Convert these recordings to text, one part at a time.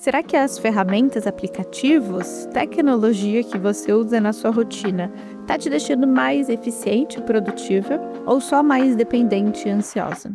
Será que as ferramentas, aplicativos, tecnologia que você usa na sua rotina tá te deixando mais eficiente e produtiva ou só mais dependente e ansiosa?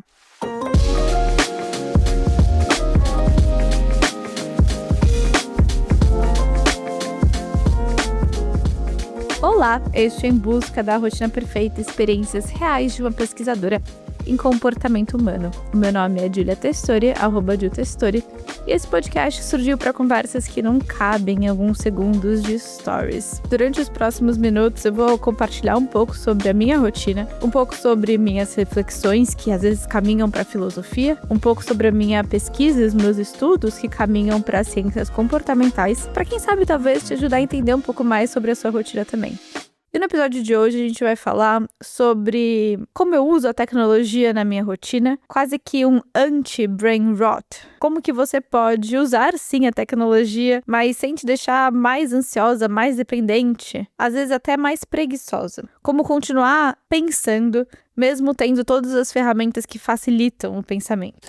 Olá, este é Em Busca da Rotina Perfeita, experiências reais de uma pesquisadora em comportamento humano. O meu nome é Julia Testori, @JuTestori, e esse podcast surgiu para conversas que não cabem em alguns segundos de stories. Durante os próximos minutos eu vou compartilhar um pouco sobre a minha rotina, um pouco sobre minhas reflexões que às vezes caminham para a filosofia, um pouco sobre a minha pesquisa e os meus estudos que caminham para as ciências comportamentais, para quem sabe talvez te ajudar a entender um pouco mais sobre a sua rotina também. E no episódio de hoje a gente vai falar sobre como eu uso a tecnologia na minha rotina, quase que um anti-brain rot. Como que você pode usar sim a tecnologia, mas sem te deixar mais ansiosa, mais dependente, às vezes até mais preguiçosa. Como continuar pensando, mesmo tendo todas as ferramentas que facilitam o pensamento.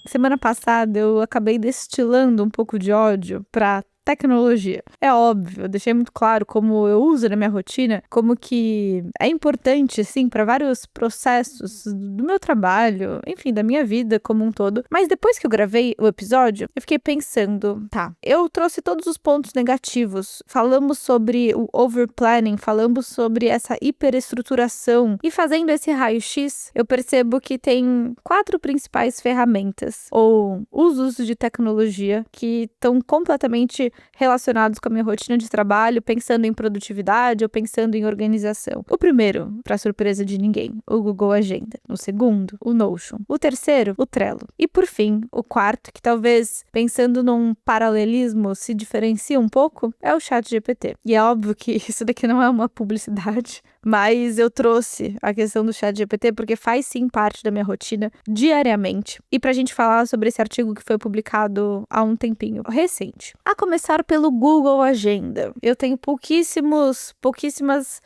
Semana passada eu acabei destilando um pouco de ódio para tecnologia. É óbvio, eu deixei muito claro como eu uso na minha rotina, como que é importante, sim, para vários processos do meu trabalho, enfim, da minha vida como um todo. Mas depois que eu gravei o episódio, eu fiquei pensando, eu trouxe todos os pontos negativos, falamos sobre o overplanning, falamos sobre essa hiperestruturação, e fazendo esse raio-x, eu percebo que tem 4 principais ferramentas, ou usos de tecnologia, que estão completamente relacionados com a minha rotina de trabalho, pensando em produtividade ou pensando em organização. O primeiro, para surpresa de ninguém, o Google Agenda. O segundo, o Notion. O terceiro, o Trello. E por fim, o quarto, que talvez, pensando num paralelismo, se diferencia um pouco, é o ChatGPT. E é óbvio que isso daqui não é uma publicidade, mas eu trouxe a questão do ChatGPT porque faz sim parte da minha rotina diariamente. E pra gente falar sobre esse artigo que foi publicado há um tempinho recente. A começar pelo Google Agenda. Eu tenho pouquíssimas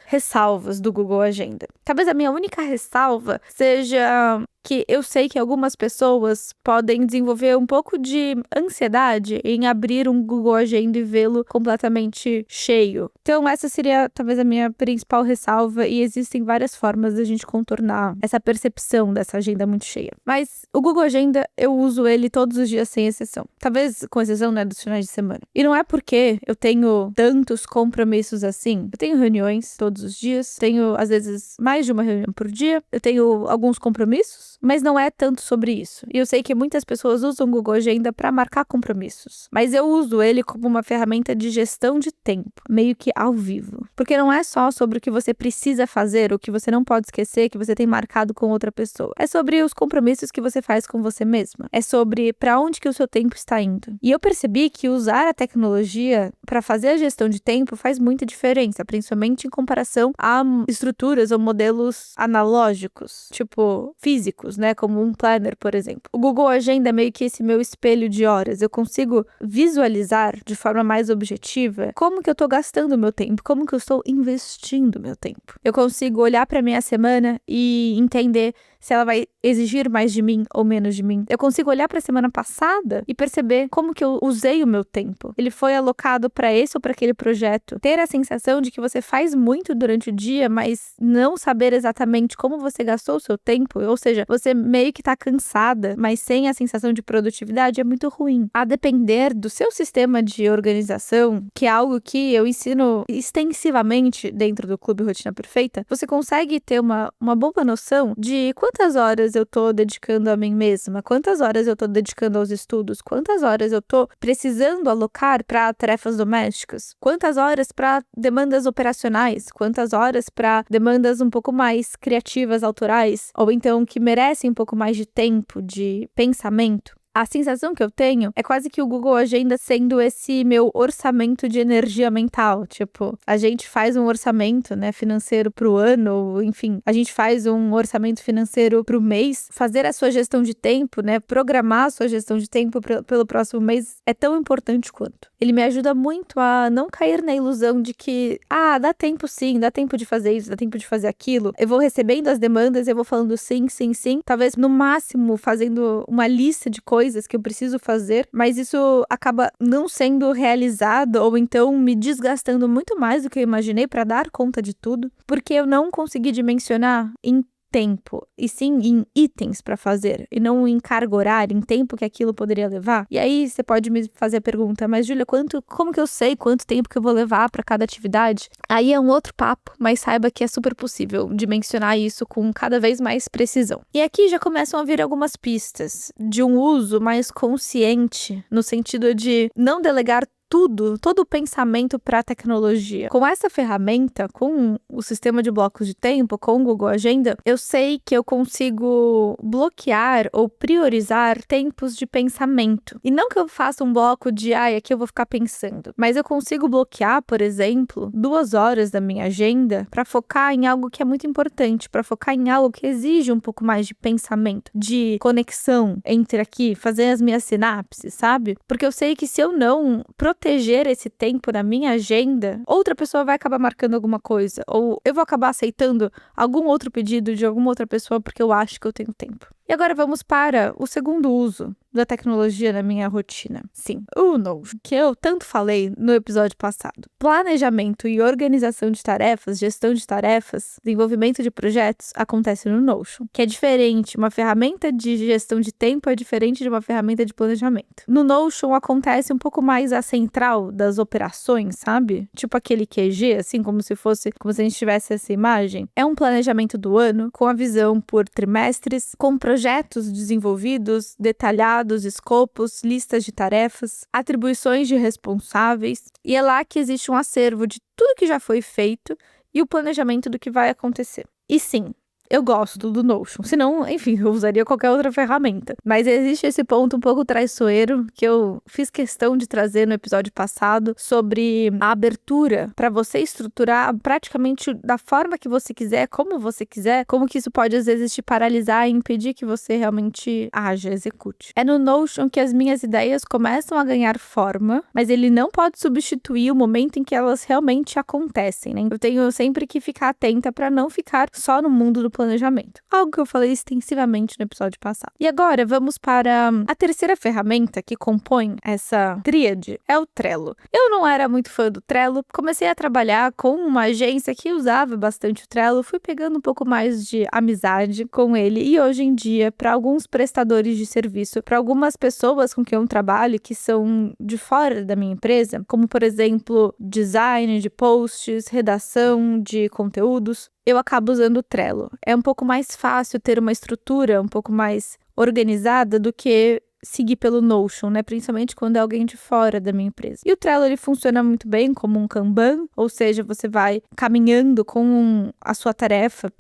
ressalvas do Google Agenda. Talvez a minha única ressalva seja que eu sei que algumas pessoas podem desenvolver um pouco de ansiedade em abrir um Google Agenda e vê-lo completamente cheio. Então essa seria talvez a minha principal ressalva, e existem várias formas de a gente contornar essa percepção dessa agenda muito cheia. Mas o Google Agenda, eu uso ele todos os dias sem exceção. Talvez com exceção, né, dos finais de semana. E não é porque eu tenho tantos compromissos assim. Eu tenho reuniões todos os dias, tenho às vezes mais de uma reunião por dia, eu tenho alguns compromissos, mas não é tanto sobre isso. E eu sei que muitas pessoas usam o Google Agenda para marcar compromissos, mas eu uso ele como uma ferramenta de gestão de tempo, meio que ao vivo. Porque não é só sobre o que você precisa fazer, o que você não pode esquecer, que você tem marcado com outra pessoa. É sobre os compromissos que você faz com você mesma. É sobre para onde que o seu tempo está indo. E eu percebi que usar a tecnologia para fazer a gestão de tempo faz muita diferença, principalmente em comparação a estruturas ou modelos analógicos, tipo físicos, né, como um planner, por exemplo. O Google Agenda é meio que esse meu espelho de horas. Eu consigo visualizar de forma mais objetiva como que eu tô gastando o meu tempo, como que eu estou investindo o meu tempo. Eu consigo olhar para minha semana e entender se ela vai exigir mais de mim ou menos de mim. Eu consigo olhar para a semana passada e perceber como que eu usei o meu tempo. Ele foi alocado para esse ou para aquele projeto. Ter a sensação de que você faz muito durante o dia, mas não saber exatamente como você gastou o seu tempo, ou seja, você meio que tá cansada, mas sem a sensação de produtividade, é muito ruim. A depender do seu sistema de organização, que é algo que eu ensino extensivamente dentro do Clube Rotina Perfeita, você consegue ter uma boa noção de quantas horas eu tô dedicando a mim mesma, quantas horas eu tô dedicando aos estudos, quantas horas eu tô precisando alocar para tarefas domésticas, quantas horas para demandas operacionais, quantas horas para demandas um pouco mais criativas, autorais, ou então que merecem um pouco mais de tempo, de pensamento. A sensação que eu tenho é quase que o Google Agenda sendo esse meu orçamento de energia mental. Tipo, a gente faz um orçamento, né, financeiro pro ano, enfim, a gente faz um orçamento financeiro pro mês. Fazer a sua gestão de tempo, né, programar a sua gestão de tempo pelo próximo mês é tão importante quanto. Ele me ajuda muito a não cair na ilusão de que, dá tempo sim, dá tempo de fazer isso, dá tempo de fazer aquilo. Eu vou recebendo as demandas, eu vou falando sim, sim, sim. Talvez, no máximo, fazendo uma lista de coisas coisas que eu preciso fazer, mas isso acaba não sendo realizado ou então me desgastando muito mais do que eu imaginei para dar conta de tudo, porque eu não consegui dimensionar em tempo, e sim em itens para fazer, e não em carga horária, em tempo que aquilo poderia levar. E aí você pode me fazer a pergunta, mas Júlia, como que eu sei quanto tempo que eu vou levar para cada atividade? Aí é um outro papo, mas saiba que é super possível dimensionar isso com cada vez mais precisão. E aqui já começam a vir algumas pistas de um uso mais consciente, no sentido de não delegar todo o pensamento para a tecnologia. Com essa ferramenta, com o sistema de blocos de tempo, com o Google Agenda, eu sei que eu consigo bloquear ou priorizar tempos de pensamento. E não que eu faça um bloco de, aqui eu vou ficar pensando, mas eu consigo bloquear, por exemplo, 2 horas da minha agenda para focar em algo que é muito importante, para focar em algo que exige um pouco mais de pensamento, de conexão entre aqui, fazer as minhas sinapses, sabe? Porque eu sei que se eu não proteger esse tempo na minha agenda, outra pessoa vai acabar marcando alguma coisa, ou eu vou acabar aceitando algum outro pedido de alguma outra pessoa porque eu acho que eu tenho tempo. E agora vamos para o segundo uso da tecnologia na minha rotina. Sim, o Notion, que eu tanto falei no episódio passado. Planejamento e organização de tarefas, gestão de tarefas, desenvolvimento de projetos acontece no Notion, que é diferente. Uma ferramenta de gestão de tempo é diferente de uma ferramenta de planejamento. No Notion acontece um pouco mais a central das operações, sabe? Tipo aquele QG, assim, como se a gente tivesse essa imagem. É um planejamento do ano com a visão por trimestres, com projetos desenvolvidos, detalhados, escopos, listas de tarefas, atribuições de responsáveis, e é lá que existe um acervo de tudo que já foi feito e o planejamento do que vai acontecer. E sim, eu gosto do Notion, senão, enfim, eu usaria qualquer outra ferramenta. Mas existe esse ponto um pouco traiçoeiro que eu fiz questão de trazer no episódio passado sobre a abertura para você estruturar praticamente da forma que você quiser, como que isso pode às vezes te paralisar e impedir que você realmente haja, execute. É no Notion que as minhas ideias começam a ganhar forma, mas ele não pode substituir o momento em que elas realmente acontecem, né? Eu tenho sempre que ficar atenta para não ficar só no mundo do planejamento. Algo que eu falei extensivamente no episódio passado. E agora vamos para a terceira ferramenta que compõe essa tríade, é o Trello. Eu não era muito fã do Trello, comecei a trabalhar com uma agência que usava bastante o Trello, fui pegando um pouco mais de amizade com ele e hoje em dia, para alguns prestadores de serviço, para algumas pessoas com quem eu trabalho que são de fora da minha empresa, como por exemplo, design de posts, redação de conteúdos, eu acabo usando o Trello. É um pouco mais fácil ter uma estrutura um pouco mais organizada do que seguir pelo Notion, né? Principalmente quando é alguém de fora da minha empresa. E o Trello, ele funciona muito bem como um Kanban, ou seja, você vai caminhando com a sua tarefa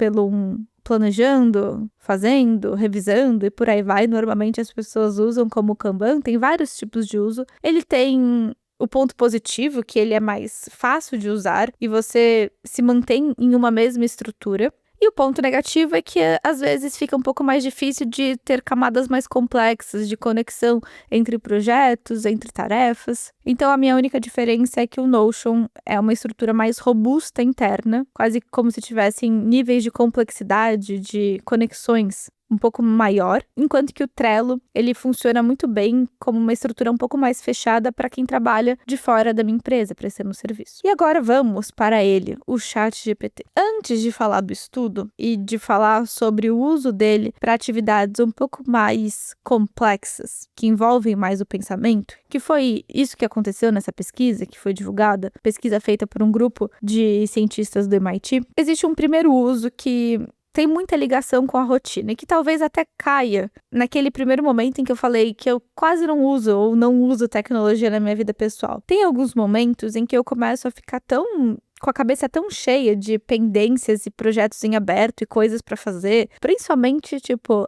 planejando, fazendo, revisando e por aí vai. Normalmente as pessoas usam como Kanban, tem vários tipos de uso. Ele tem o ponto positivo, que ele é mais fácil de usar e você se mantém em uma mesma estrutura. E o ponto negativo é que, às vezes, fica um pouco mais difícil de ter camadas mais complexas de conexão entre projetos, entre tarefas. Então, a minha única diferença é que o Notion é uma estrutura mais robusta interna, quase como se tivessem níveis de complexidade, de conexões um pouco maior, enquanto que o Trello, ele funciona muito bem como uma estrutura um pouco mais fechada para quem trabalha de fora da minha empresa, prestando serviço. E agora vamos para ele, o ChatGPT. Antes de falar do estudo e de falar sobre o uso dele para atividades um pouco mais complexas, que envolvem mais o pensamento, que foi isso que aconteceu nessa pesquisa, que foi divulgada, pesquisa feita por um grupo de cientistas do MIT, existe um primeiro uso que tem muita ligação com a rotina e que talvez até caia naquele primeiro momento em que eu falei que eu quase não uso ou não uso tecnologia na minha vida pessoal. Tem alguns momentos em que eu começo a ficar com a cabeça tão cheia de pendências e projetos em aberto e coisas pra fazer, principalmente,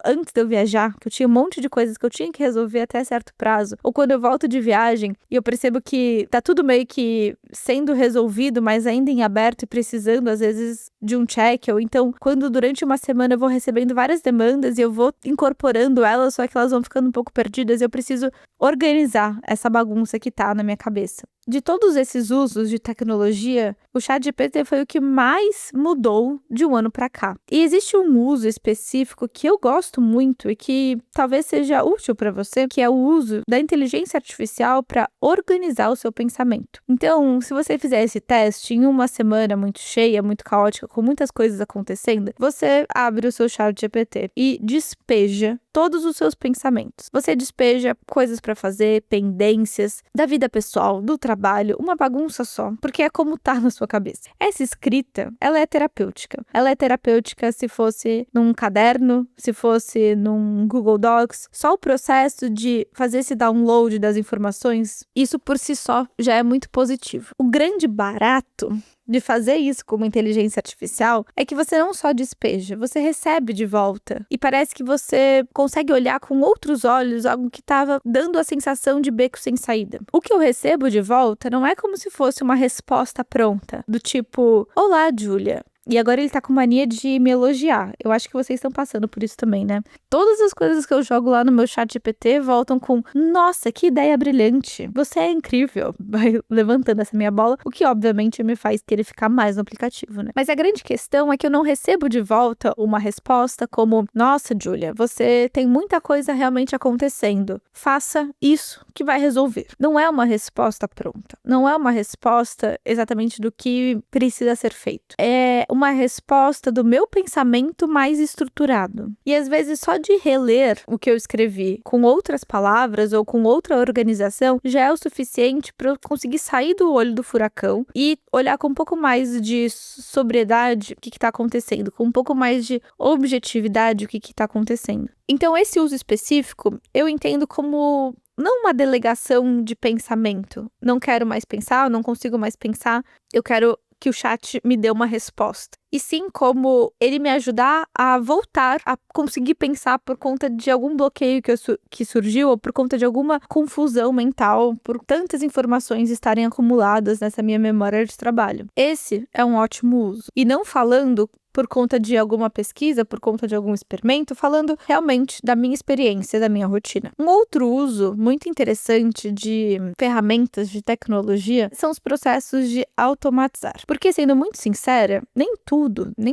antes de eu viajar, que eu tinha um monte de coisas que eu tinha que resolver até certo prazo, ou quando eu volto de viagem e eu percebo que tá tudo meio que sendo resolvido, mas ainda em aberto e precisando, às vezes, de um check, ou então, quando durante uma semana eu vou recebendo várias demandas e eu vou incorporando elas, só que elas vão ficando um pouco perdidas, eu preciso organizar essa bagunça que tá na minha cabeça. de todos esses usos de tecnologia, o ChatGPT foi o que mais mudou de um ano para cá. E existe um uso específico que eu gosto muito e que talvez seja útil para você, que é o uso da inteligência artificial para organizar o seu pensamento. Então, se você fizer esse teste em uma semana muito cheia, muito caótica, com muitas coisas acontecendo, você abre o seu ChatGPT e despeja todos os seus pensamentos. Você despeja coisas para fazer, pendências da vida pessoal, do trabalho, uma bagunça só, porque é como tá na sua cabeça. Essa escrita, ela é terapêutica. Ela é terapêutica se fosse num caderno, se fosse num Google Docs. Só o processo de fazer esse download das informações, isso por si só já é muito positivo. O grande barato de fazer isso com uma inteligência artificial é que você não só despeja, você recebe de volta. E parece que você consegue olhar com outros olhos algo que estava dando a sensação de beco sem saída. O que eu recebo de volta não é como se fosse uma resposta pronta, do tipo: olá, Júlia. E agora ele tá com mania de me elogiar. Eu acho que vocês estão passando por isso também, né? Todas as coisas que eu jogo lá no meu ChatGPT voltam com: nossa, que ideia brilhante. Você é incrível. Vai levantando essa minha bola, o que obviamente me faz querer ficar mais no aplicativo, né? Mas a grande questão é que eu não recebo de volta uma resposta como: nossa, Júlia, você tem muita coisa realmente acontecendo. Faça isso que vai resolver. Não é uma resposta pronta. Não é uma resposta exatamente do que precisa ser feito. É uma resposta do meu pensamento mais estruturado. E às vezes só de reler o que eu escrevi com outras palavras ou com outra organização já é o suficiente para eu conseguir sair do olho do furacão e olhar com um pouco mais de sobriedade o que está acontecendo, com um pouco mais de objetividade o que está acontecendo. Então esse uso específico eu entendo como não uma delegação de pensamento. Não quero mais pensar, não consigo mais pensar, eu quero que o chat me dê uma resposta. E sim como ele me ajudar a voltar a conseguir pensar por conta de algum bloqueio que surgiu ou por conta de alguma confusão mental, por tantas informações estarem acumuladas nessa minha memória de trabalho. Esse é um ótimo uso. E não falando por conta de alguma pesquisa, por conta de algum experimento, falando realmente da minha experiência, da minha rotina. Um outro uso muito interessante de ferramentas de tecnologia são os processos de automatizar. Porque, sendo muito sincera, nem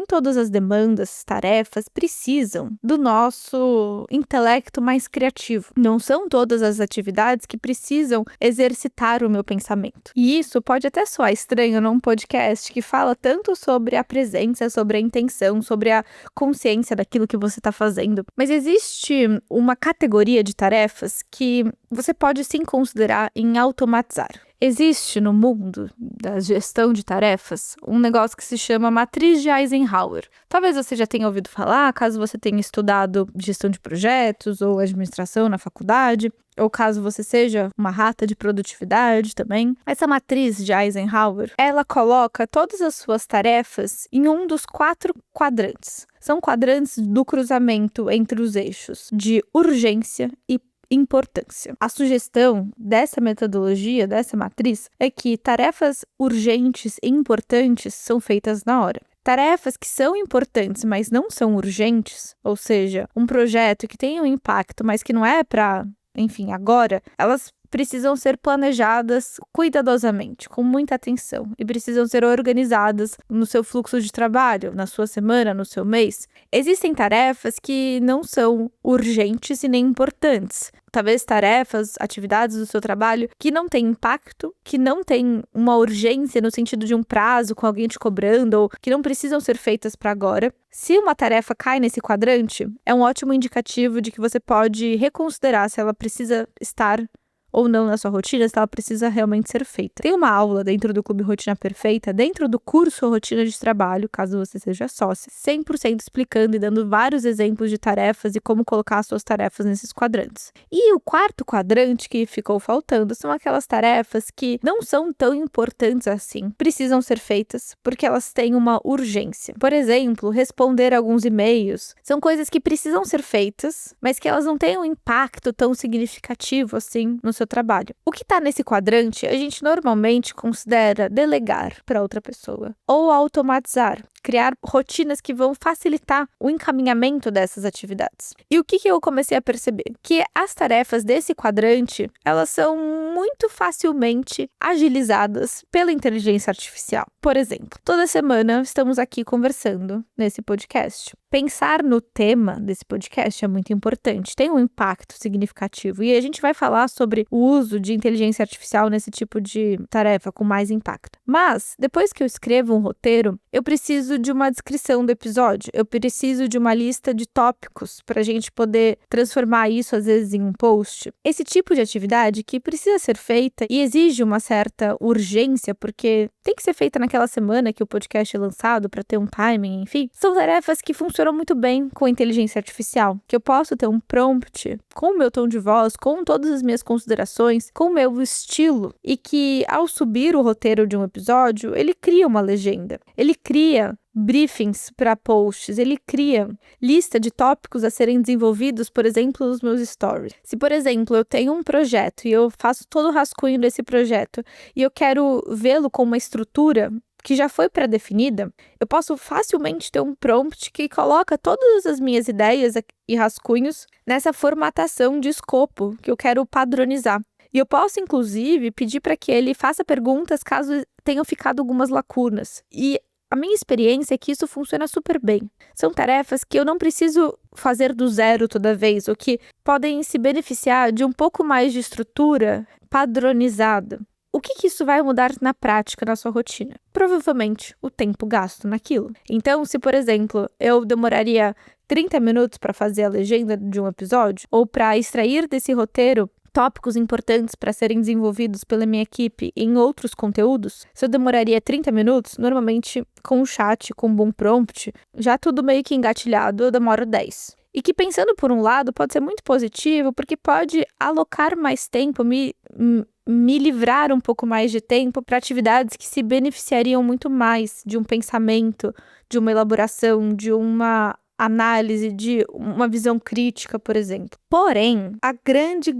todas as demandas, tarefas precisam do nosso intelecto mais criativo. Não são todas as atividades que precisam exercitar o meu pensamento. E isso pode até soar estranho num podcast que fala tanto sobre a presença, sobre a intenção, sobre a consciência daquilo que você está fazendo. Mas existe uma categoria de tarefas que você pode sim considerar em automatizar. Existe no mundo da gestão de tarefas um negócio que se chama matriz de Eisenhower. Talvez você já tenha ouvido falar, caso você tenha estudado gestão de projetos ou administração na faculdade, ou caso você seja uma rata de produtividade também. Essa matriz de Eisenhower, ela coloca todas as suas tarefas em um dos 4 quadrantes. São quadrantes do cruzamento entre os eixos de urgência e importância. A sugestão dessa metodologia, dessa matriz, é que tarefas urgentes e importantes são feitas na hora. Tarefas que são importantes, mas não são urgentes, ou seja, um projeto que tem um impacto, mas que não é para, enfim, agora, elas precisam ser planejadas cuidadosamente, com muita atenção, e precisam ser organizadas no seu fluxo de trabalho, na sua semana, no seu mês. Existem tarefas que não são urgentes e nem importantes. Talvez tarefas, atividades do seu trabalho que não têm impacto, que não têm uma urgência no sentido de um prazo com alguém te cobrando ou que não precisam ser feitas para agora. Se uma tarefa cai nesse quadrante, é um ótimo indicativo de que você pode reconsiderar se ela precisa estar ou não na sua rotina, se ela precisa realmente ser feita. Tem uma aula dentro do Clube Rotina Perfeita, dentro do curso Rotina de Trabalho, caso você seja sócio, 100% explicando e dando vários exemplos de tarefas e como colocar as suas tarefas nesses quadrantes. E o 4º quadrante que ficou faltando são aquelas tarefas que não são tão importantes assim, precisam ser feitas porque elas têm uma urgência. Por exemplo, responder alguns e-mails. São coisas que precisam ser feitas, mas que elas não têm um impacto tão significativo assim no seu trabalho. O que está nesse quadrante, a gente normalmente considera delegar para outra pessoa ou automatizar. criar rotinas que vão facilitar o encaminhamento dessas atividades. E o que eu comecei a perceber? Que as tarefas desse quadrante, elas são muito facilmente agilizadas pela inteligência artificial. Por exemplo, toda semana estamos aqui conversando nesse podcast. Pensar no tema desse podcast é muito importante, tem um impacto significativo. E a gente vai falar sobre o uso de inteligência artificial nesse tipo de tarefa com mais impacto. Mas, depois que eu escrevo um roteiro, eu preciso de uma descrição do episódio, eu preciso de uma lista de tópicos para a gente poder transformar isso, às vezes, em um post. Esse tipo de atividade que precisa ser feita e exige uma certa urgência, porque tem que ser feita naquela semana que o podcast é lançado para ter um timing, enfim, são tarefas que funcionam muito bem com inteligência artificial, que eu posso ter um prompt com o meu tom de voz, com todas as minhas considerações, com o meu estilo, e que ao subir o roteiro de um episódio, ele cria uma legenda, ele cria briefings para posts, ele cria lista de tópicos a serem desenvolvidos, por exemplo, nos meus stories. Se, por exemplo, eu tenho um projeto e eu faço todo o rascunho desse projeto e eu quero vê-lo com uma estrutura que já foi pré-definida, eu posso facilmente ter um prompt que coloca todas as minhas ideias e rascunhos nessa formatação de escopo que eu quero padronizar. E eu posso, inclusive, pedir para que ele faça perguntas caso tenham ficado algumas lacunas. E a minha experiência é que isso funciona super bem. São tarefas que eu não preciso fazer do zero toda vez, ou que podem se beneficiar de um pouco mais de estrutura padronizada. O que isso vai mudar na prática, na sua rotina? Provavelmente o tempo gasto naquilo. Então, se, por exemplo, eu demoraria 30 minutos para fazer a legenda de um episódio, ou para extrair desse roteiro tópicos importantes para serem desenvolvidos pela minha equipe em outros conteúdos, se eu demoraria 30 minutos, normalmente com um chat, com um bom prompt, já tudo meio que engatilhado, eu demoro 10. E que, pensando por um lado, pode ser muito positivo, porque pode alocar mais tempo, me livrar um pouco mais de tempo para atividades que se beneficiariam muito mais de um pensamento, de uma elaboração, de uma análise, de uma visão crítica, por exemplo. Porém, a grande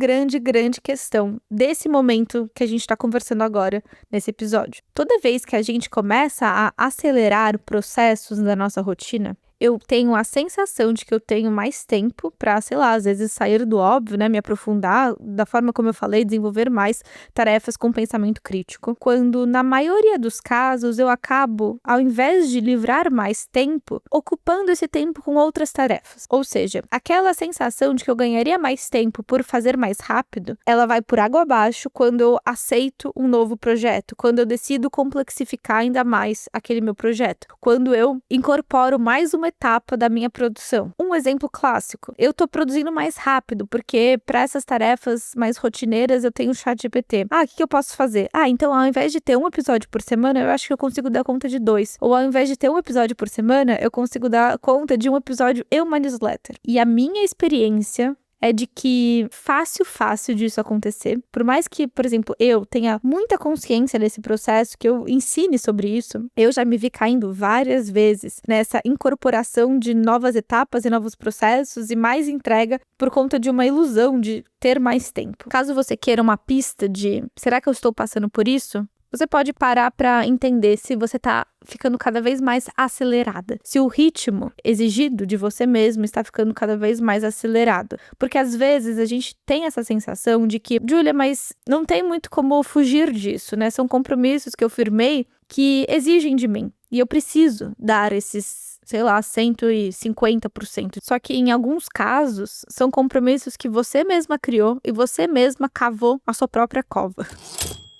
questão desse momento que a gente está conversando agora, nesse episódio, toda vez que a gente começa a acelerar processos da nossa rotina, eu tenho a sensação de que eu tenho mais tempo para, sei lá, às vezes sair do óbvio, né, me aprofundar, da forma como eu falei, desenvolver mais tarefas com pensamento crítico, quando na maioria dos casos eu acabo, ao invés de livrar mais tempo, ocupando esse tempo com outras tarefas. Ou seja, aquela sensação de que eu ganharia mais tempo por fazer mais rápido, ela vai por água abaixo quando eu aceito um novo projeto, quando eu decido complexificar ainda mais aquele meu projeto, quando eu incorporo mais uma etapa da minha produção. Um exemplo clássico, eu tô produzindo mais rápido, porque para essas tarefas mais rotineiras eu tenho o ChatGPT. O que eu posso fazer? Então ao invés de ter um episódio por semana, eu acho que eu consigo dar conta de 2. Ou ao invés de ter um episódio por semana, eu consigo dar conta de um episódio e uma newsletter. E a minha experiência é de que fácil disso acontecer. Por mais que, por exemplo, eu tenha muita consciência desse processo, que eu ensine sobre isso, eu já me vi caindo várias vezes nessa incorporação de novas etapas e novos processos e mais entrega por conta de uma ilusão de ter mais tempo. Caso você queira uma pista de será que eu estou passando por isso? Você pode parar para entender se você está ficando cada vez mais acelerada. Se o ritmo exigido de você mesmo está ficando cada vez mais acelerado. Porque às vezes a gente tem essa sensação de que, Júlia, mas não tem muito como fugir disso, né? São compromissos que eu firmei que exigem de mim. E eu preciso dar esses, 150%. Só que em alguns casos, são compromissos que você mesma criou e você mesma cavou a sua própria cova.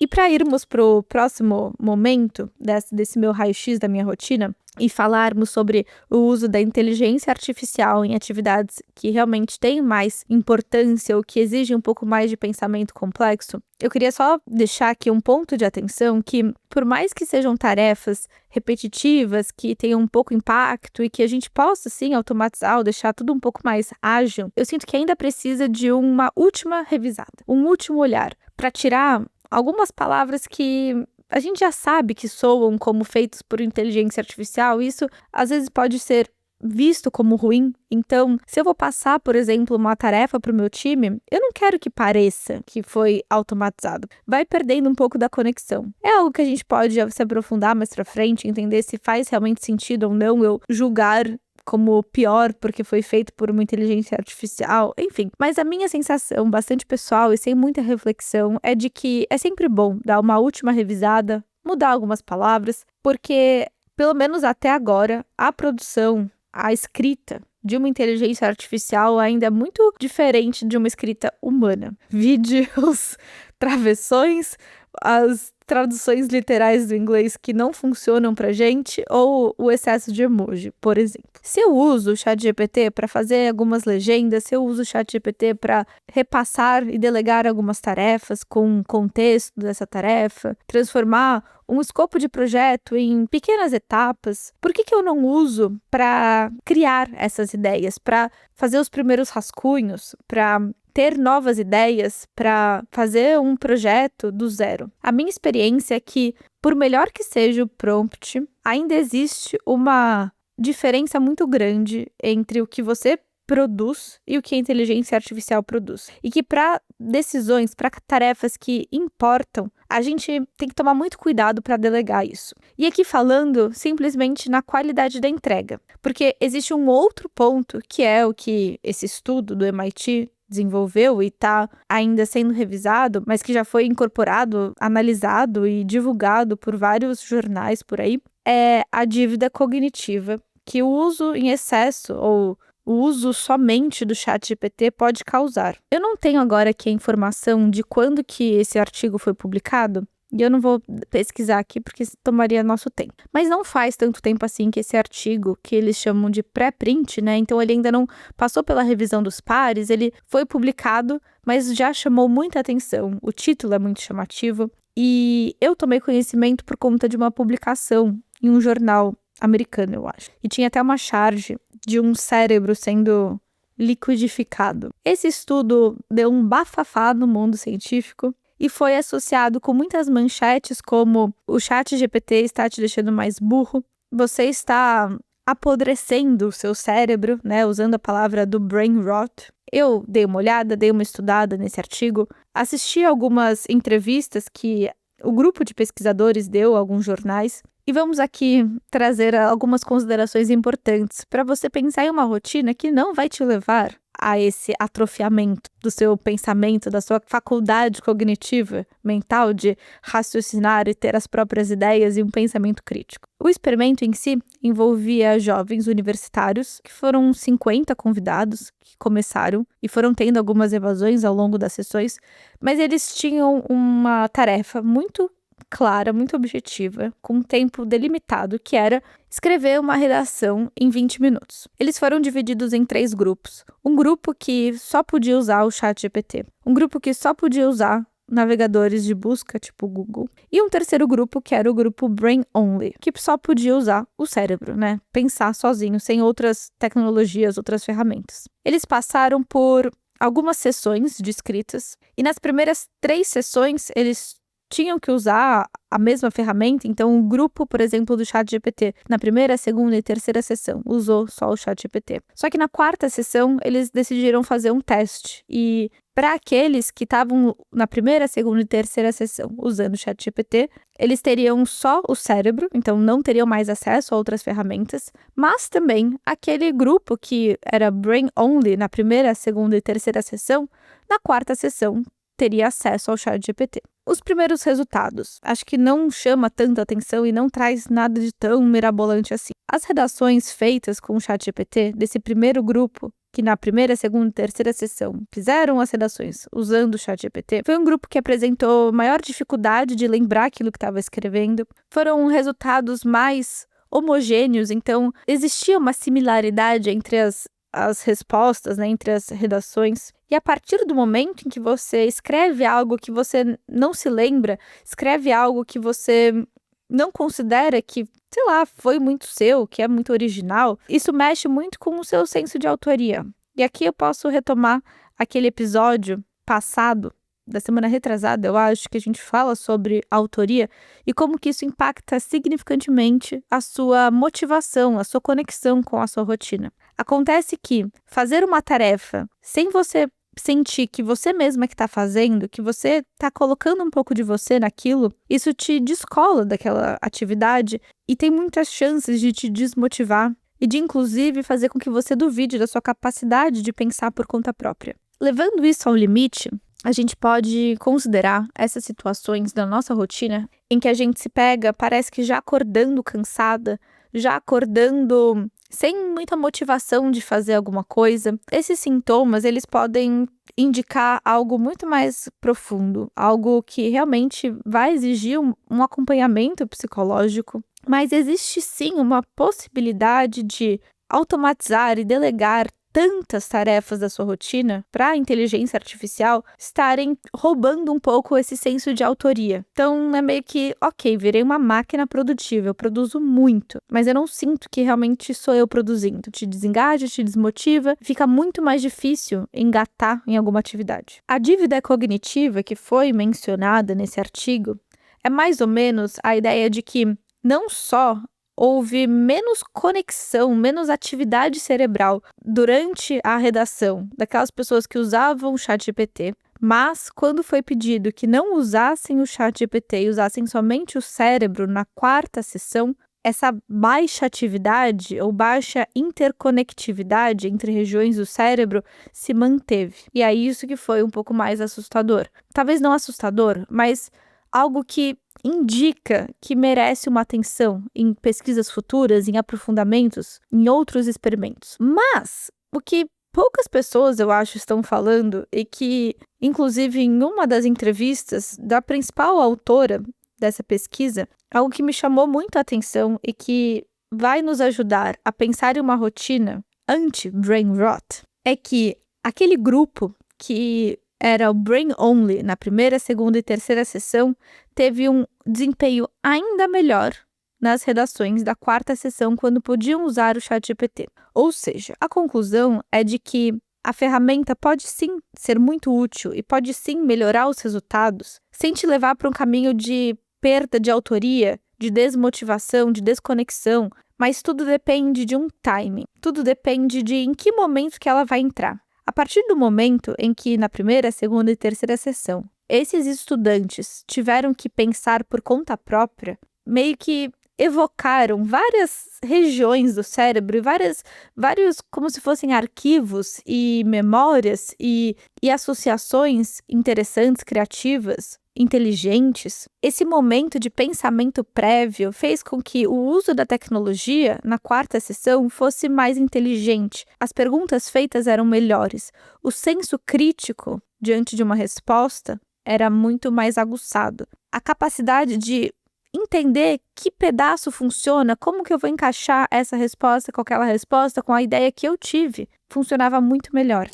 E para irmos para o próximo momento desse meu raio-x da minha rotina e falarmos sobre o uso da inteligência artificial em atividades que realmente têm mais importância ou que exigem um pouco mais de pensamento complexo, eu queria só deixar aqui um ponto de atenção que, por mais que sejam tarefas repetitivas, que tenham um pouco impacto e que a gente possa, sim, automatizar ou deixar tudo um pouco mais ágil, eu sinto que ainda precisa de uma última revisada, um último olhar, para tirar algumas palavras que a gente já sabe que soam como feitos por inteligência artificial. Isso às vezes pode ser visto como ruim. Então, se eu vou passar, por exemplo, uma tarefa para o meu time, eu não quero que pareça que foi automatizado. Vai perdendo um pouco da conexão. É algo que a gente pode se aprofundar mais para frente, entender se faz realmente sentido ou não eu julgar como pior porque foi feito por uma inteligência artificial, enfim. Mas a minha sensação, bastante pessoal e sem muita reflexão, é de que é sempre bom dar uma última revisada, mudar algumas palavras, porque, pelo menos até agora, a produção, a escrita de uma inteligência artificial ainda é muito diferente de uma escrita humana. Vide os travessões, as traduções literais do inglês que não funcionam pra gente, ou o excesso de emoji, por exemplo. Se eu uso o ChatGPT para fazer algumas legendas, se eu uso o ChatGPT para repassar e delegar algumas tarefas com contexto dessa tarefa, transformar um escopo de projeto em pequenas etapas, por que eu não uso para criar essas ideias, para fazer os primeiros rascunhos, para ter novas ideias, para fazer um projeto do zero? A minha experiência é que, por melhor que seja o prompt, ainda existe uma diferença muito grande entre o que você produz e o que a inteligência artificial produz. E que para decisões, para tarefas que importam, a gente tem que tomar muito cuidado para delegar isso. E aqui falando simplesmente na qualidade da entrega. Porque existe um outro ponto, que é o que esse estudo do MIT desenvolveu e está ainda sendo revisado, mas que já foi incorporado, analisado e divulgado por vários jornais por aí, é a dívida cognitiva, que o uso em excesso ou o uso somente do ChatGPT pode causar. Eu não tenho agora aqui a informação de quando que esse artigo foi publicado, e eu não vou pesquisar aqui porque tomaria nosso tempo. Mas não faz tanto tempo assim que esse artigo, que eles chamam de pré-print, né? Então ele ainda não passou pela revisão dos pares, ele foi publicado, mas já chamou muita atenção. O título é muito chamativo e eu tomei conhecimento por conta de uma publicação em um jornal americano, eu acho. E tinha até uma charge de um cérebro sendo liquidificado. Esse estudo deu um bafafá no mundo científico e foi associado com muitas manchetes como o ChatGPT está te deixando mais burro, você está apodrecendo o seu cérebro, né, usando a palavra do brain rot. Eu dei uma olhada, dei uma estudada nesse artigo, assisti algumas entrevistas que o grupo de pesquisadores deu a alguns jornais e vamos aqui trazer algumas considerações importantes para você pensar em uma rotina que não vai te levar a esse atrofiamento do seu pensamento, da sua faculdade cognitiva mental de raciocinar e ter as próprias ideias e um pensamento crítico. O experimento em si envolvia jovens universitários, que foram 50 convidados que começaram e foram tendo algumas evasões ao longo das sessões, mas eles tinham uma tarefa muito clara, muito objetiva, com um tempo delimitado, que era escrever uma redação em 20 minutos. Eles foram divididos em 3 grupos. Um grupo que só podia usar o ChatGPT, um grupo que só podia usar navegadores de busca, tipo Google, e um terceiro grupo, que era o grupo Brain Only, que só podia usar o cérebro, né? Pensar sozinho, sem outras tecnologias, outras ferramentas. Eles passaram por algumas sessões de escritas, e nas primeiras 3 sessões, eles tinham que usar a mesma ferramenta. Então o grupo, por exemplo, do ChatGPT, na primeira, segunda e terceira sessão, usou só o ChatGPT. Só que na 4ª sessão, eles decidiram fazer um teste. E para aqueles que estavam na primeira, segunda e terceira sessão usando o ChatGPT, eles teriam só o cérebro, então não teriam mais acesso a outras ferramentas, mas também aquele grupo que era brain only na primeira, segunda e terceira sessão, na 4ª sessão teria acesso ao ChatGPT. Os primeiros resultados, acho que não chama tanta atenção e não traz nada de tão mirabolante assim. As redações feitas com o ChatGPT desse primeiro grupo, que na primeira, segunda e terceira sessão fizeram as redações usando o ChatGPT, foi um grupo que apresentou maior dificuldade de lembrar aquilo que estava escrevendo. Foram resultados mais homogêneos, então existia uma similaridade entre as respostas, né, entre as redações. E a partir do momento em que você escreve algo que você não se lembra, escreve algo que você não considera que, sei lá, foi muito seu, que é muito original, isso mexe muito com o seu senso de autoria. E aqui eu posso retomar aquele episódio passado da semana retrasada, eu acho, que a gente fala sobre autoria e como que isso impacta significantemente a sua motivação, a sua conexão com a sua rotina. Acontece que fazer uma tarefa sem você sentir que você mesma que está fazendo, que você está colocando um pouco de você naquilo, isso te descola daquela atividade e tem muitas chances de te desmotivar e de, inclusive, fazer com que você duvide da sua capacidade de pensar por conta própria. Levando isso ao limite, a gente pode considerar essas situações da nossa rotina em que a gente se pega, parece que já acordando cansada, já acordando sem muita motivação de fazer alguma coisa. Esses sintomas, eles podem indicar algo muito mais profundo, algo que realmente vai exigir um acompanhamento psicológico. Mas existe sim uma possibilidade de automatizar e delegar tantas tarefas da sua rotina para a inteligência artificial estarem roubando um pouco esse senso de autoria. Então é meio que, ok, virei uma máquina produtiva, eu produzo muito, mas eu não sinto que realmente sou eu produzindo. Te desengaja, te desmotiva, fica muito mais difícil engatar em alguma atividade. A dívida cognitiva que foi mencionada nesse artigo é mais ou menos a ideia de que não só houve menos conexão, menos atividade cerebral durante a redação daquelas pessoas que usavam o ChatGPT, mas quando foi pedido que não usassem o ChatGPT e usassem somente o cérebro na quarta sessão, essa baixa atividade ou baixa interconectividade entre regiões do cérebro se manteve. E é isso que foi um pouco mais assustador. Talvez não assustador, mas algo que indica que merece uma atenção em pesquisas futuras, em aprofundamentos, em outros experimentos. Mas o que poucas pessoas, eu acho, estão falando e que, inclusive, em uma das entrevistas da principal autora dessa pesquisa, algo que me chamou muito a atenção e que vai nos ajudar a pensar em uma rotina anti-brain rot, é que aquele grupo que era o Brain Only na primeira, segunda e terceira sessão, teve um desempenho ainda melhor nas redações da quarta sessão quando podiam usar o ChatGPT. Ou seja, a conclusão é de que a ferramenta pode sim ser muito útil e pode sim melhorar os resultados sem te levar para um caminho de perda de autoria, de desmotivação, de desconexão, mas tudo depende de um timing, tudo depende de em que momento que ela vai entrar. A partir do momento em que, na primeira, segunda e terceira sessão, esses estudantes tiveram que pensar por conta própria, meio que evocaram várias regiões do cérebro e vários como se fossem arquivos e memórias e associações interessantes, criativas, inteligentes. Esse momento de pensamento prévio fez com que o uso da tecnologia na quarta sessão fosse mais inteligente. As perguntas feitas eram melhores. O senso crítico diante de uma resposta era muito mais aguçado. A capacidade de entender que pedaço funciona, como que eu vou encaixar essa resposta com aquela resposta, com a ideia que eu tive, funcionava muito melhor.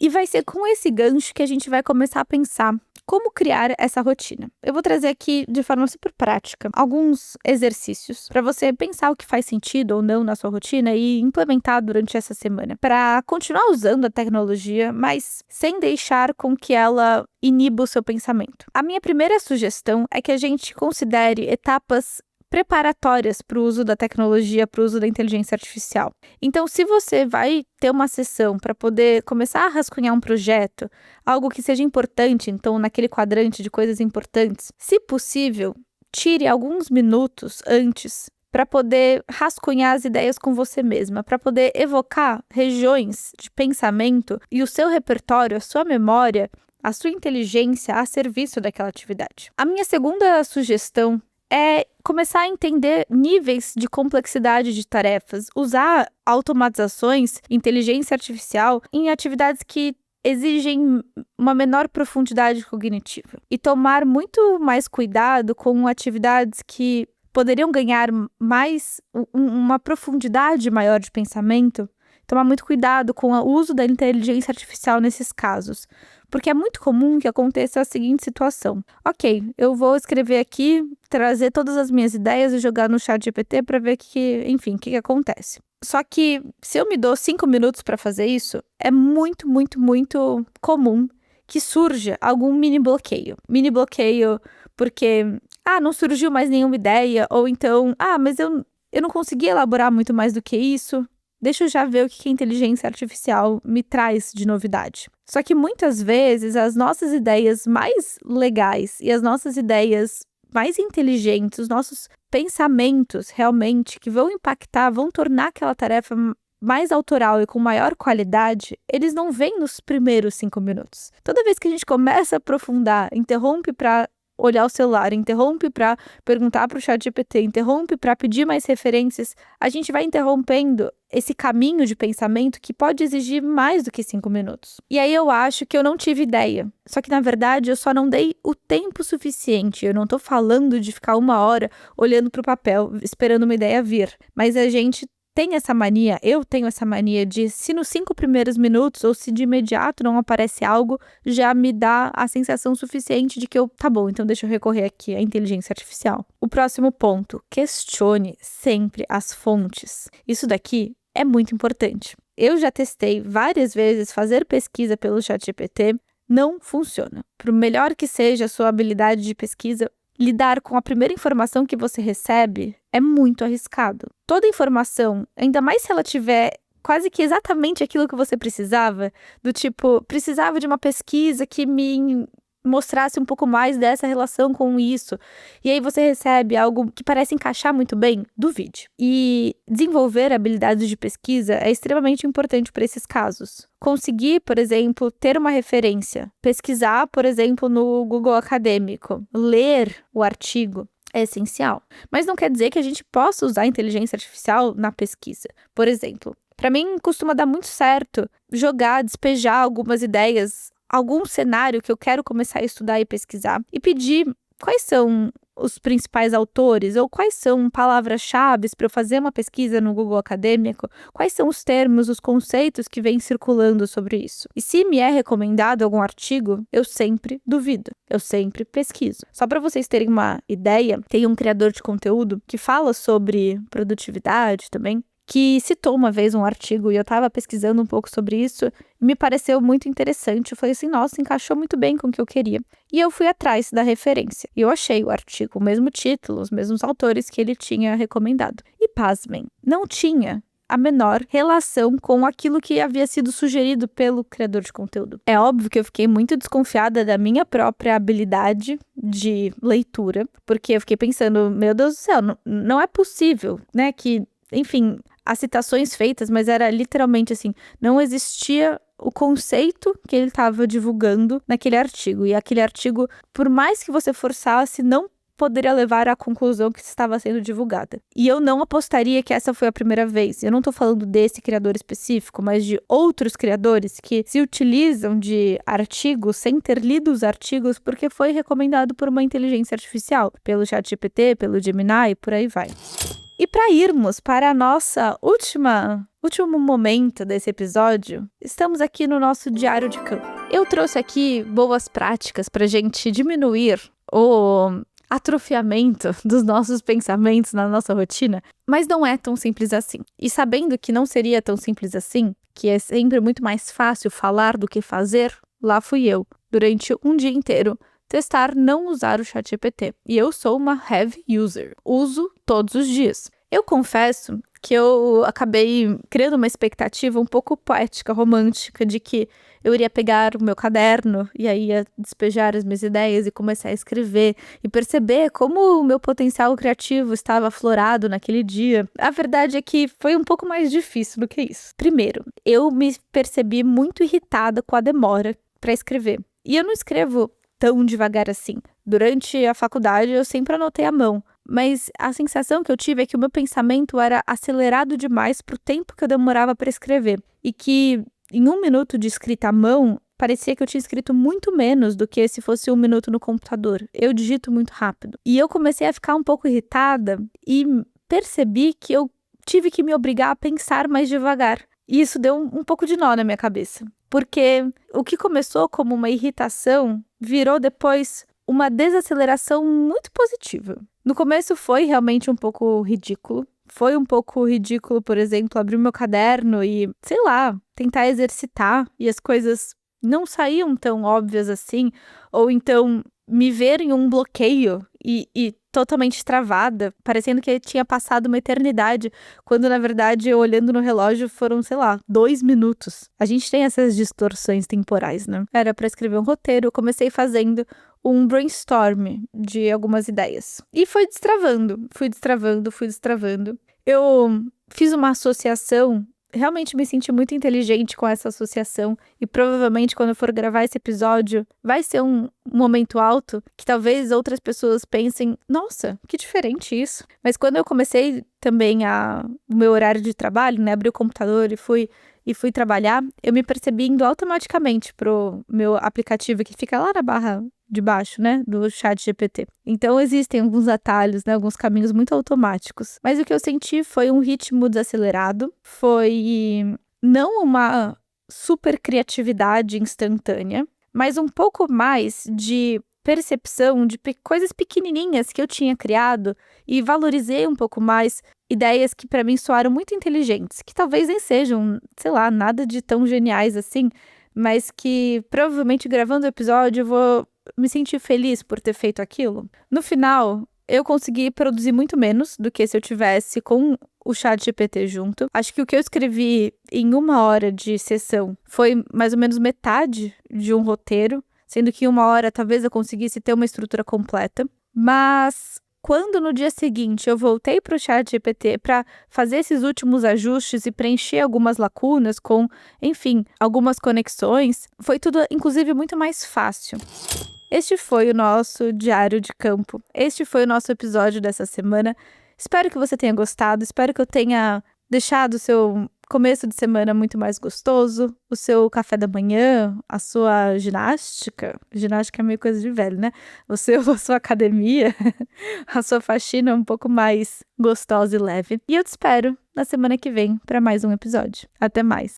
E vai ser com esse gancho que a gente vai começar a pensar como criar essa rotina. Eu vou trazer aqui de forma super prática alguns exercícios para você pensar o que faz sentido ou não na sua rotina e implementar durante essa semana, para continuar usando a tecnologia, mas sem deixar com que ela iniba o seu pensamento. A minha primeira sugestão é que a gente considere etapas preparatórias para o uso da tecnologia, para o uso da inteligência artificial. Então, se você vai ter uma sessão para poder começar a rascunhar um projeto, algo que seja importante, então naquele quadrante de coisas importantes, se possível, tire alguns minutos antes para poder rascunhar as ideias com você mesma, para poder evocar regiões de pensamento e o seu repertório, a sua memória, a sua inteligência a serviço daquela atividade. A minha segunda sugestão é começar a entender níveis de complexidade de tarefas, usar automatizações, inteligência artificial em atividades que exigem uma menor profundidade cognitiva e tomar muito mais cuidado com atividades que poderiam ganhar mais uma profundidade maior de pensamento. Tomar muito cuidado com o uso da inteligência artificial nesses casos, porque é muito comum que aconteça a seguinte situação. Ok, eu vou escrever aqui, trazer todas as minhas ideias e jogar no ChatGPT para ver o que acontece. Só que se eu me dou 5 minutos para fazer isso, é muito, muito, muito comum que surja algum mini bloqueio. Mini bloqueio porque, não surgiu mais nenhuma ideia, ou então, mas eu não consegui elaborar muito mais do que isso. Deixa eu já ver o que a inteligência artificial me traz de novidade. Só que muitas vezes as nossas ideias mais legais e as nossas ideias mais inteligentes, os nossos pensamentos realmente que vão impactar, vão tornar aquela tarefa mais autoral e com maior qualidade, eles não vêm nos primeiros 5 minutos. Toda vez que a gente começa a aprofundar, interrompe para olhar o celular, interrompe para perguntar para o ChatGPT, interrompe para pedir mais referências, a gente vai interrompendo esse caminho de pensamento que pode exigir mais do que 5 minutos. E aí eu acho que eu não tive ideia. Só que, na verdade, eu só não dei o tempo suficiente. Eu não tô falando de ficar 1 hora olhando para o papel, esperando uma ideia vir. Mas a gente tem essa mania, eu tenho essa mania de, se nos 5 primeiros minutos ou se de imediato não aparece algo, já me dá a sensação suficiente de que tá bom, então deixa eu recorrer aqui à inteligência artificial. O próximo ponto, questione sempre as fontes. Isso daqui é muito importante. Eu já testei várias vezes fazer pesquisa pelo ChatGPT, não funciona. Por melhor que seja a sua habilidade de pesquisa, lidar com a primeira informação que você recebe é muito arriscado. Toda informação, ainda mais se ela tiver quase que exatamente aquilo que você precisava, do tipo, precisava de uma pesquisa que me mostrasse um pouco mais dessa relação com isso, e aí você recebe algo que parece encaixar muito bem, duvide. E desenvolver habilidades de pesquisa é extremamente importante para esses casos. Conseguir, por exemplo, ter uma referência, pesquisar, por exemplo, no Google Acadêmico, ler o artigo, é essencial. Mas não quer dizer que a gente possa usar a inteligência artificial na pesquisa. Por exemplo, para mim costuma dar muito certo despejar algumas ideias, algum cenário que eu quero começar a estudar e pesquisar, e pedir quais são os principais autores, ou quais são palavras-chave para eu fazer uma pesquisa no Google Acadêmico, quais são os termos, os conceitos que vêm circulando sobre isso. E se me é recomendado algum artigo, eu sempre duvido, eu sempre pesquiso. Só para vocês terem uma ideia, tem um criador de conteúdo que fala sobre produtividade também, que citou uma vez um artigo e eu estava pesquisando um pouco sobre isso e me pareceu muito interessante. Eu falei assim, nossa, encaixou muito bem com o que eu queria. E eu fui atrás da referência. E eu achei o artigo, o mesmo título, os mesmos autores que ele tinha recomendado. E pasmem, não tinha a menor relação com aquilo que havia sido sugerido pelo criador de conteúdo. É óbvio que eu fiquei muito desconfiada da minha própria habilidade de leitura, porque eu fiquei pensando, meu Deus do céu, não é possível, né, que, enfim, as citações feitas, mas era literalmente assim, não existia o conceito que ele estava divulgando naquele artigo. E aquele artigo, por mais que você forçasse, não poderia levar à conclusão que estava sendo divulgada. E eu não apostaria que essa foi a primeira vez. Eu não estou falando desse criador específico, mas de outros criadores que se utilizam de artigos sem ter lido os artigos porque foi recomendado por uma inteligência artificial, pelo ChatGPT, pelo Gemini e por aí vai. E para irmos para a nossa último momento desse episódio, estamos aqui no nosso diário de campo. Eu trouxe aqui boas práticas para a gente diminuir o atrofiamento dos nossos pensamentos na nossa rotina, mas não é tão simples assim. E sabendo que não seria tão simples assim, que é sempre muito mais fácil falar do que fazer, lá fui eu, durante um dia inteiro, testar não usar o ChatGPT. E eu sou uma heavy user. Uso todos os dias. Eu confesso que eu acabei criando uma expectativa um pouco poética, romântica, de que eu iria pegar o meu caderno e aí ia despejar as minhas ideias e começar a escrever e perceber como o meu potencial criativo estava aflorado naquele dia. A verdade é que foi um pouco mais difícil do que isso. Primeiro, eu me percebi muito irritada com a demora para escrever. E eu não escrevo tão devagar assim. Durante a faculdade eu sempre anotei à mão, mas a sensação que eu tive é que o meu pensamento era acelerado demais pro tempo que eu demorava para escrever, e que em 1 minuto de escrita à mão, parecia que eu tinha escrito muito menos do que se fosse 1 minuto no computador. Eu digito muito rápido. E eu comecei a ficar um pouco irritada e percebi que eu tive que me obrigar a pensar mais devagar. E isso deu um pouco de nó na minha cabeça. Porque o que começou como uma irritação virou depois uma desaceleração muito positiva. No começo foi realmente um pouco ridículo. Foi um pouco ridículo, por exemplo, abrir meu caderno e, sei lá, tentar exercitar e as coisas não saíam tão óbvias assim, ou então me ver em um bloqueio e totalmente travada, parecendo que tinha passado uma eternidade, quando na verdade, eu olhando no relógio, foram, sei lá, 2 minutos. A gente tem essas distorções temporais, né? Era pra escrever um roteiro, eu comecei fazendo um brainstorm de algumas ideias. E foi destravando. Eu fiz uma associação, realmente me senti muito inteligente com essa associação, e provavelmente quando eu for gravar esse episódio, vai ser um momento alto que talvez outras pessoas pensem, nossa, que diferente isso. Mas quando eu comecei também o meu horário de trabalho, né, abri o computador e fui trabalhar, eu me percebi indo automaticamente pro meu aplicativo que fica lá na barra de baixo, né, do ChatGPT. Então existem alguns atalhos, né, alguns caminhos muito automáticos. Mas o que eu senti foi um ritmo desacelerado, foi não uma super criatividade instantânea, mas um pouco mais de percepção de coisas pequenininhas que eu tinha criado e valorizei um pouco mais ideias que para mim soaram muito inteligentes, que talvez nem sejam, sei lá, nada de tão geniais assim, mas que provavelmente gravando o episódio eu vou me sentir feliz por ter feito aquilo. No final, eu consegui produzir muito menos do que se eu tivesse com o ChatGPT junto. Acho que o que eu escrevi em 1 hora de sessão foi mais ou menos metade de um roteiro, sendo que em 1 hora talvez eu conseguisse ter uma estrutura completa. Mas quando no dia seguinte eu voltei para o ChatGPT para fazer esses últimos ajustes e preencher algumas lacunas com, enfim, algumas conexões, foi tudo inclusive muito mais fácil. Este foi o nosso diário de campo. Este foi o nosso episódio dessa semana. Espero que você tenha gostado, espero que eu tenha deixado o seu começo de semana muito mais gostoso, o seu café da manhã, a sua ginástica é meio coisa de velho, né? A sua academia, a sua faxina um pouco mais gostosa e leve. E eu te espero na semana que vem para mais um episódio. Até mais!